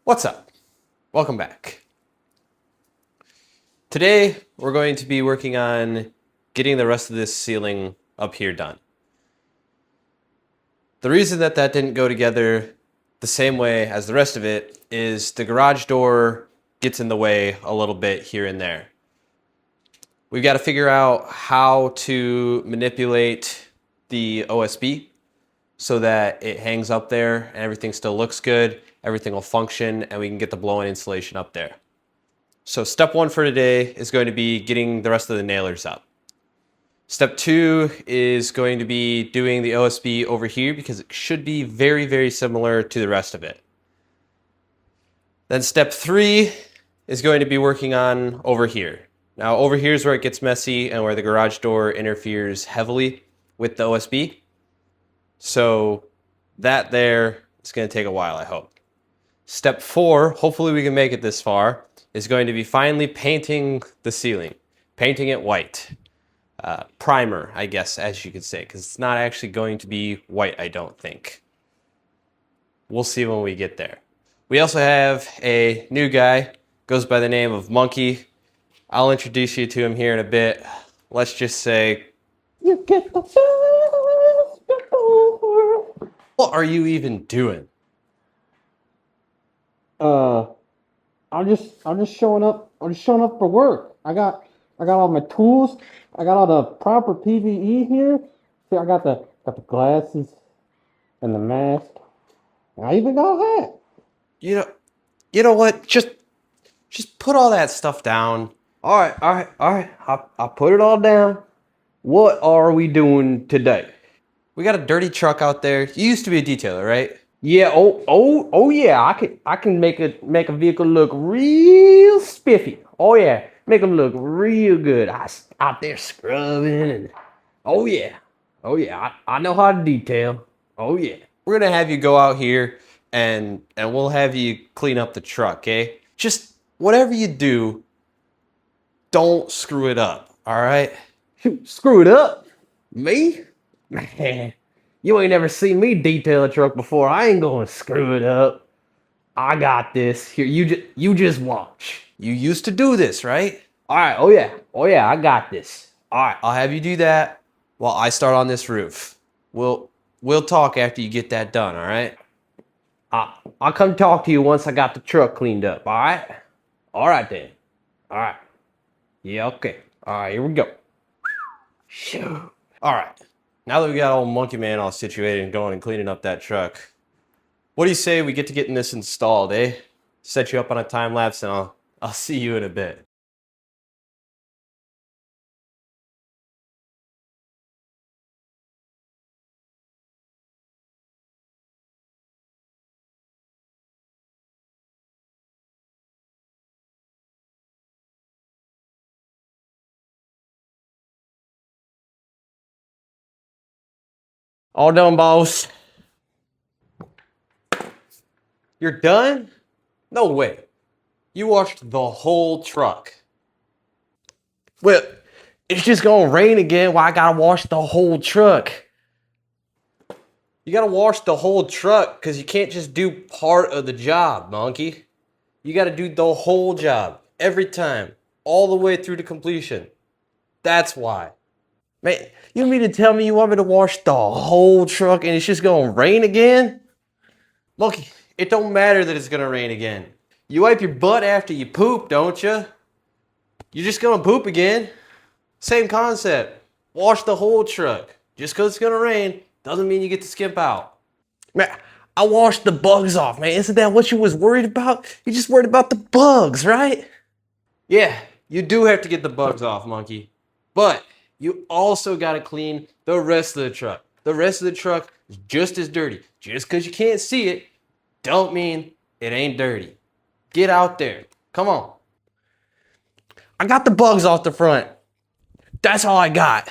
What's up? Welcome back. Today, we're going to be working on getting the rest of this ceiling up here done. The reason that didn't go together the same way as the rest of it is the garage door gets in the way a little bit here and there. We've got to figure out how to manipulate the OSB so that it hangs up there and everything still looks good, everything will function, and we can get the blow-in insulation up there. So step one for today is going to be getting the rest of the nailers up. Step two is going to be doing the OSB over here because it should be very, very similar to the rest of it. Then step three is going to be working on over here. Now over here is where it gets messy and where the garage door interferes heavily with the OSB. So that there is going to take a while, I hope. Step four, hopefully we can make it this far, is going to be finally painting the ceiling. Painting it white. Primer, I guess, as you could say, because it's not actually going to be white, I don't think. We'll see when we get there. We also have a new guy, goes by the name of Monkey. I'll introduce you to him here in a bit. Let's just say, you get the best before. What are you even doing? I'm just showing up. I'm just showing up for work. I got all my tools. I got all the proper PPE here. See, I got the glasses and the mask. I even got a hat. You know what? Just put all that stuff down. All right. I put it all down. What are we doing today? We got a dirty truck out there. You used to be a detailer, right? Yeah. Oh yeah. I can make a vehicle look real spiffy. Oh yeah. Make them look real good. Out there scrubbing and oh yeah. Oh yeah. I know how to detail. Oh yeah. We're gonna have you go out here and we'll have you clean up the truck, okay? Just whatever you do, don't screw it up, all right? Screw it up? Me? Man, you ain't never seen me detail a truck before. I ain't gonna screw it up. I got this. Here, you just watch. You used to do this, right? All right. Oh yeah. I got this. All right, I'll have you do that while I start on this roof. We'll talk after you get that done, all right? I'll come talk to you once I got the truck cleaned up. All right. All right then. All right. Yeah. Okay. All right. Here we go. Shoo. All right. Now that we got old Monkey Man all situated and going and cleaning up that truck, what do you say we get to getting this installed, eh? Set you up on a time lapse and I'll see you in a bit. All done, boss. You're done? No way. You washed the whole truck. Well, it's just gonna rain again. Why I gotta wash the whole truck? You gotta wash the whole truck because you can't just do part of the job, monkey. You gotta do the whole job every time, all the way through to completion. That's why. Man, you mean to tell me you want me to wash the whole truck and it's just gonna rain again? Monkey, it don't matter that it's gonna rain again. You wipe your butt after you poop, don't you? You're just gonna poop again. Same concept. Wash the whole truck. Just because it's gonna rain doesn't mean you get to skimp out. Man, I washed the bugs off, man. Isn't that what you was worried about? You just worried about the bugs, right? Yeah, you do have to get the bugs off, monkey. But you also gotta clean the rest of the truck. The rest of the truck is just as dirty. Just because you can't see it, don't mean it ain't dirty. Get out there. Come on. I got the bugs off the front. That's all I got.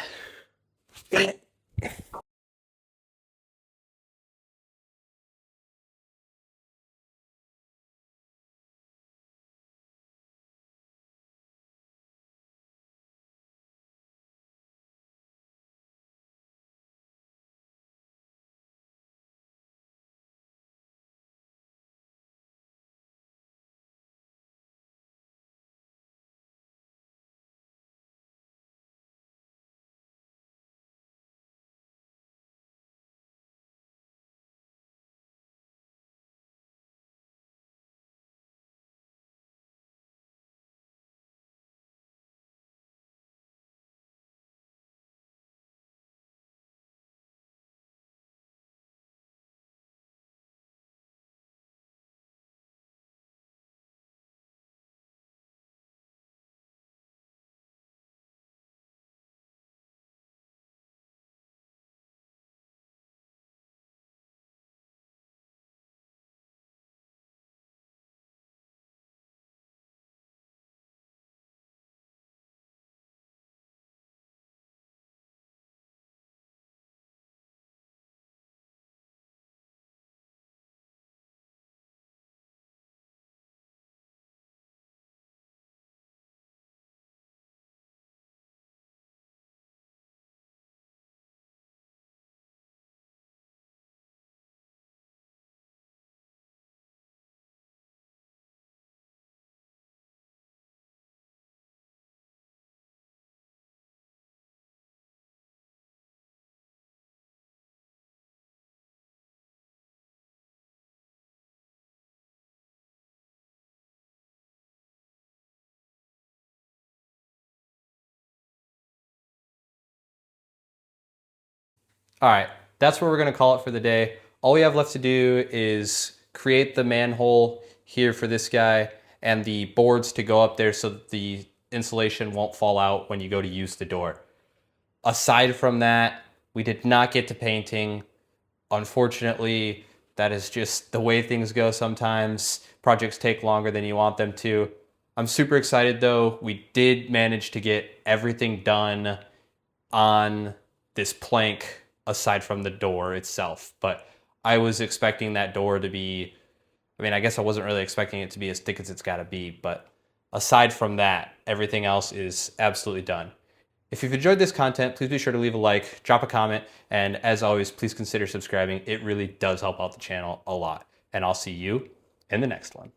All right, that's what we're gonna call it for the day. All we have left to do is create the manhole here for this guy and the boards to go up there so that the insulation won't fall out when you go to use the door. Aside from that, we did not get to painting. Unfortunately, that is just the way things go sometimes. Projects take longer than you want them to. I'm super excited though. We did manage to get everything done on this plank aside from the door itself. But I was expecting that door to be, I mean, I guess I wasn't really expecting it to be as thick as it's got to be. But aside from that, everything else is absolutely done. If you've enjoyed this content, please be sure to leave a like, drop a comment, and as always, please consider subscribing. It really does help out the channel a lot. And I'll see you in the next one.